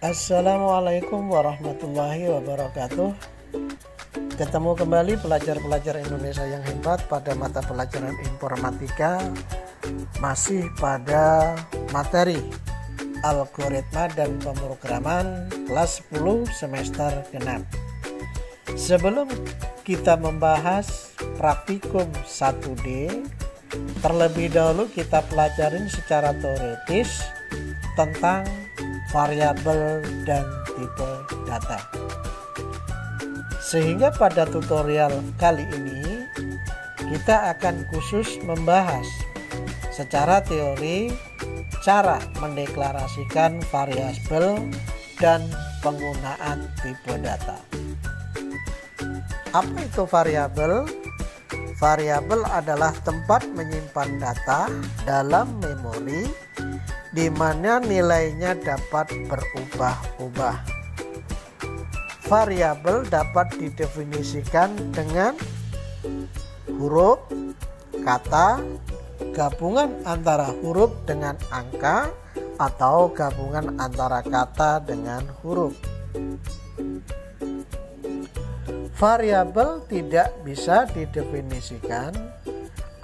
Assalamualaikum warahmatullahi wabarakatuh. Ketemu kembali pelajar-pelajar Indonesia yang hebat pada mata pelajaran informatika, masih pada materi algoritma dan pemrograman kelas 10 semester genap. Sebelum kita membahas praktikum 1D, terlebih dahulu kita pelajarin secara teoritis tentang variabel dan tipe data. Sehingga pada tutorial kali ini kita akan khusus membahas secara teori cara mendeklarasikan variabel dan penggunaan tipe data. Apa itu variabel? Variabel adalah tempat menyimpan data dalam memori di mana nilainya dapat berubah-ubah. Variabel dapat didefinisikan dengan huruf, kata, gabungan antara huruf dengan angka, atau gabungan antara kata dengan huruf. Variabel tidak bisa didefinisikan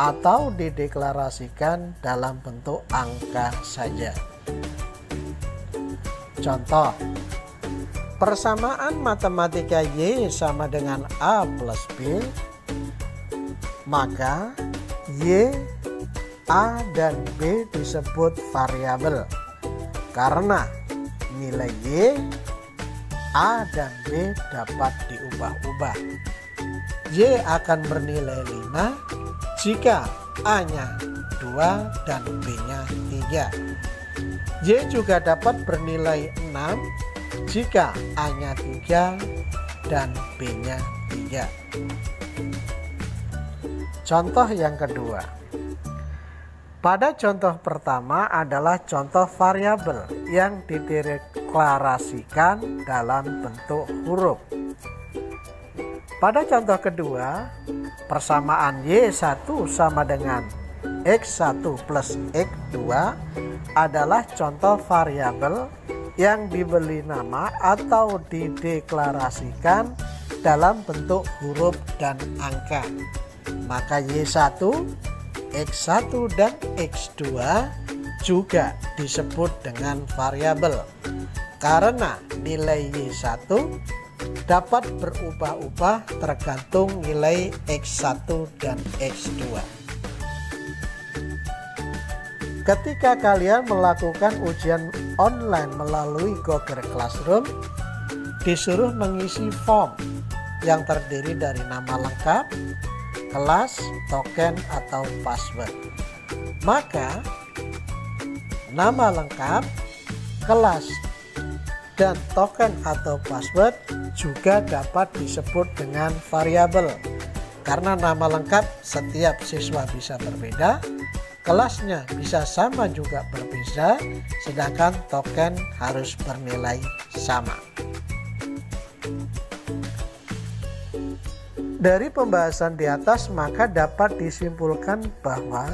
atau dideklarasikan dalam bentuk angka saja. Contoh, persamaan matematika Y sama dengan A plus B, maka Y, A, dan B disebut variabel karena nilai Y, A, dan B dapat diubah-ubah. Y akan bernilai 5 jika A-nya 2 dan B-nya 3. Y juga dapat bernilai 6 jika A-nya 3 dan B-nya 3. Contoh yang kedua. Pada contoh pertama adalah contoh variabel yang dideklarasikan dalam bentuk huruf. Pada contoh kedua, persamaan Y1 sama dengan X1 plus X2 adalah contoh variabel yang diberi nama atau dideklarasikan dalam bentuk huruf dan angka. Maka Y1, X1, dan X2 juga disebut dengan variabel karena nilai Y1 dapat berubah-ubah tergantung nilai X1 dan X2. Ketika kalian melakukan ujian online melalui Google Classroom, disuruh mengisi form yang terdiri dari nama lengkap, kelas, token, atau password. Maka, nama lengkap, kelas, dan token atau password juga dapat disebut dengan variabel karena nama lengkap setiap siswa bisa berbeda, kelasnya bisa sama juga berbeda, sedangkan token harus bernilai sama. Dari pembahasan di atas maka dapat disimpulkan bahwa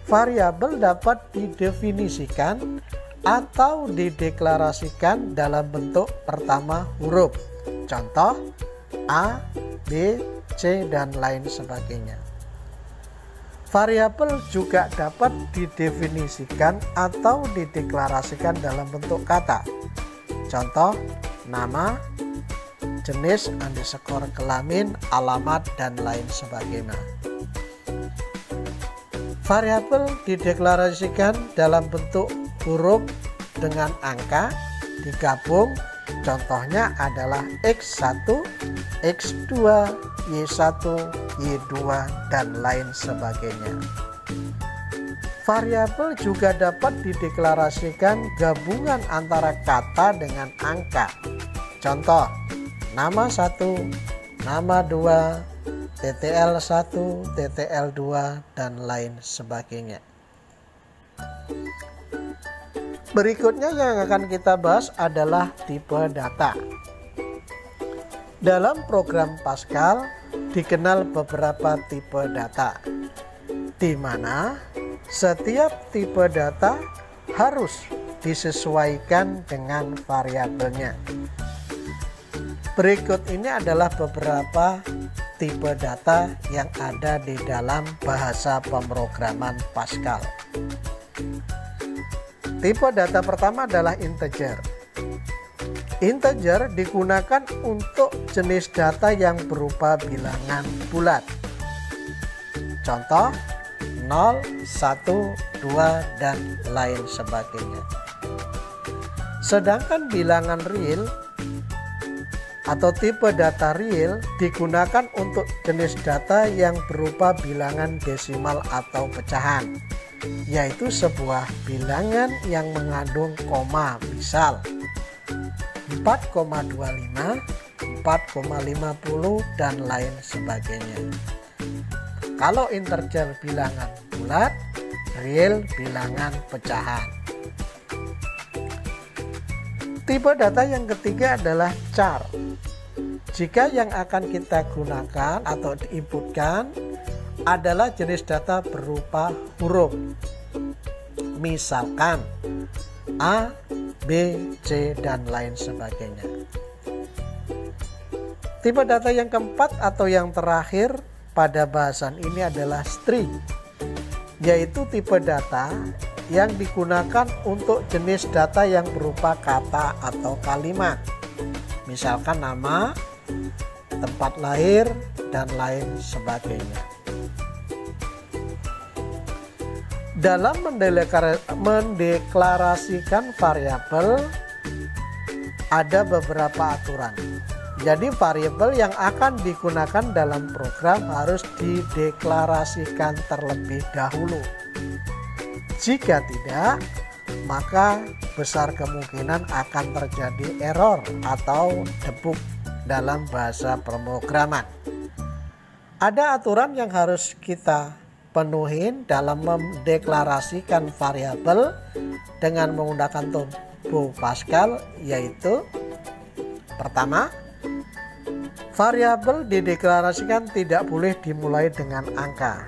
variabel dapat didefinisikan atau dideklarasikan dalam bentuk pertama huruf, contoh A, B, C, dan lain sebagainya. Variabel juga dapat didefinisikan atau dideklarasikan dalam bentuk kata, contoh nama, jenis, underscore kelamin, alamat, dan lain sebagainya. Variabel dideklarasikan dalam bentuk huruf dengan angka digabung, contohnya adalah X1, X2, Y1, Y2, dan lain sebagainya. Variabel juga dapat dideklarasikan gabungan antara kata dengan angka, contoh nama 1, nama 2, TTL1, TTL2, dan lain sebagainya. Berikutnya yang akan kita bahas adalah tipe data. Dalam program Pascal dikenal beberapa tipe data, di mana setiap tipe data harus disesuaikan dengan variabelnya. Berikut ini adalah beberapa tipe data yang ada di dalam bahasa pemrograman Pascal. Tipe data pertama adalah integer. Integer digunakan untuk jenis data yang berupa bilangan bulat. Contoh 0, 1, 2, dan lain sebagainya. Sedangkan bilangan real atau tipe data real digunakan untuk jenis data yang berupa bilangan desimal atau pecahan, yaitu sebuah bilangan yang mengandung koma, misal 4,25, 4,50, dan lain sebagainya. Kalau integer bilangan bulat, real bilangan pecahan. Tipe data yang ketiga adalah char. Jika yang akan kita gunakan atau diinputkan adalah jenis data berupa huruf, misalkan A, B, C, dan lain sebagainya. Tipe data yang keempat atau yang terakhir pada bahasan ini adalah string, yaitu tipe data yang digunakan untuk jenis data yang berupa kata atau kalimat, misalkan nama, tempat lahir, dan lain sebagainya. Dalam mendeklarasikan variabel ada beberapa aturan. Jadi variabel yang akan digunakan dalam program harus dideklarasikan terlebih dahulu. Jika tidak, maka besar kemungkinan akan terjadi error atau debug dalam bahasa pemrograman. Ada aturan yang harus kita penuhi dalam mendeklarasikan variabel dengan menggunakan Turbo Pascal, yaitu pertama, variabel dideklarasikan tidak boleh dimulai dengan angka.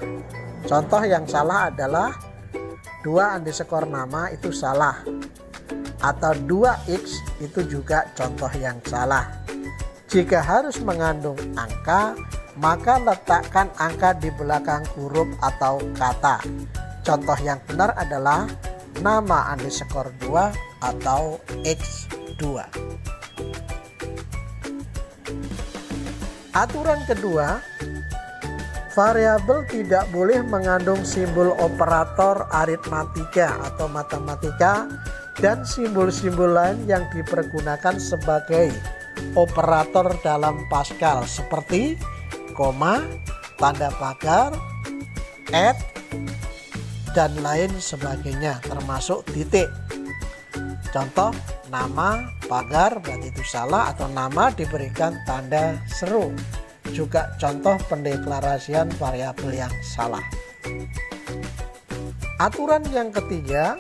Contoh yang salah adalah 2 underscore nama, itu salah, atau 2x itu juga contoh yang salah. Jika harus mengandung angka, maka letakkan angka di belakang huruf atau kata. Contoh yang benar adalah nama underscore 2 atau x2. Aturan kedua, variabel tidak boleh mengandung simbol operator aritmatika atau matematika dan simbol-simbol lain yang dipergunakan sebagai operator dalam Pascal seperti koma, tanda pagar, @ dan lain sebagainya, termasuk titik. Contoh nama pagar berarti itu salah, atau nama diberikan tanda seru, juga contoh pendeklarasian variabel yang salah. Aturan yang ketiga,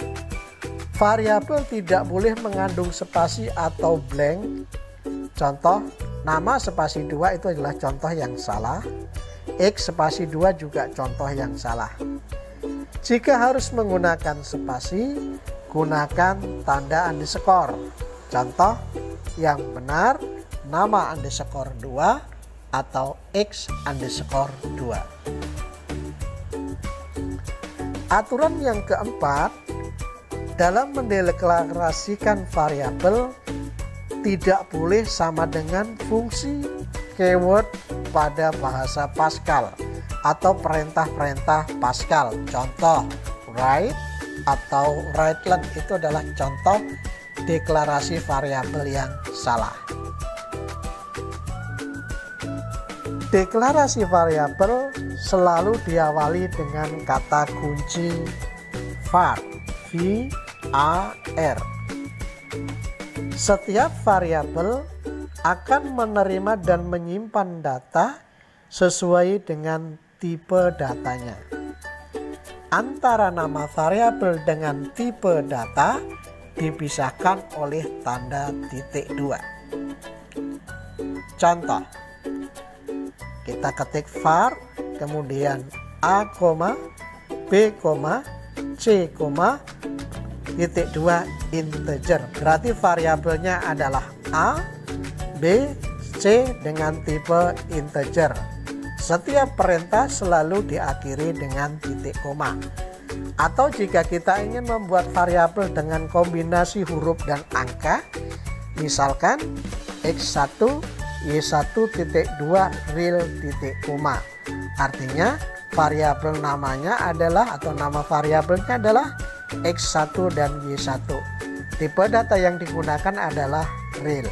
variabel tidak boleh mengandung spasi atau blank. Contoh nama spasi 2 itu adalah contoh yang salah, x spasi 2 juga contoh yang salah. Jika harus menggunakan spasi, gunakan tanda underscore. Contoh yang benar, nama underscore 2 atau x underscore 2. Aturan yang keempat, dalam mendeklarasikan variabel tidak boleh sama dengan fungsi keyword pada bahasa Pascal atau perintah-perintah Pascal. Contoh write atau write-len itu adalah contoh deklarasi variabel yang salah. Deklarasi variabel selalu diawali dengan kata kunci var, var. Setiap variabel akan menerima dan menyimpan data sesuai dengan tipe datanya. Antara nama variabel dengan tipe data dipisahkan oleh tanda titik 2. Contoh, kita ketik var, kemudian A, B, C, titik 2 integer. Berarti variabelnya adalah A, B, C dengan tipe integer. Setiap perintah selalu diakhiri dengan titik koma. Atau jika kita ingin membuat variabel dengan kombinasi huruf dan angka, misalkan X1 Y1.2 real titik koma. Artinya variabel namanya adalah atau nama variabelnya adalah X1 dan Y1. Tipe data yang digunakan adalah real.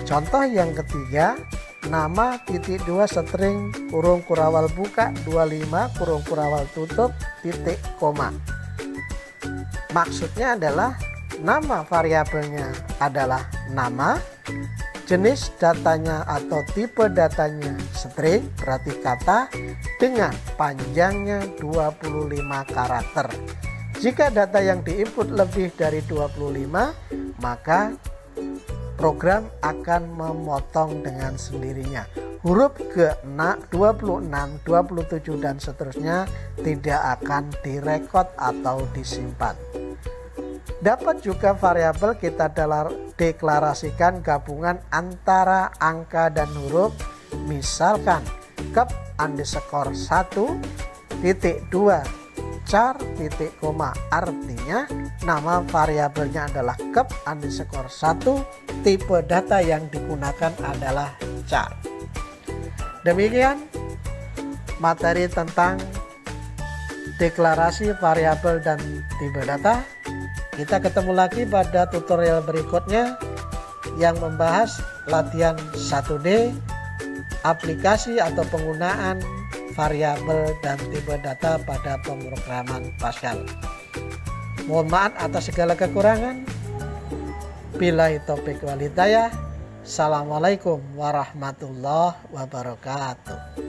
Contoh yang ketiga, nama titik 2 string kurung kurawal buka 25 kurung kurawal tutup titik koma. Maksudnya adalah nama variabelnya adalah nama, jenis datanya atau tipe datanya string berarti kata dengan panjangnya 25 karakter. Jika data yang diinput lebih dari 25, maka program akan memotong dengan sendirinya. Huruf ke-26, 27 dan seterusnya tidak akan direkod atau disimpan. Dapat juga variabel kita deklarasikan gabungan antara angka dan huruf, misalkan kep underscore 1.2 char titik koma. Artinya nama variabelnya adalah kep underscore 1, tipe data yang digunakan adalah char. Demikian materi tentang deklarasi variabel dan tipe data. Kita ketemu lagi pada tutorial berikutnya yang membahas latihan 1D, aplikasi atau penggunaan variabel dan tipe data pada pemrograman Pascal. Mohon maaf atas segala kekurangan. Billahi taufiq wal hidayah. Assalamualaikum warahmatullahi wabarakatuh.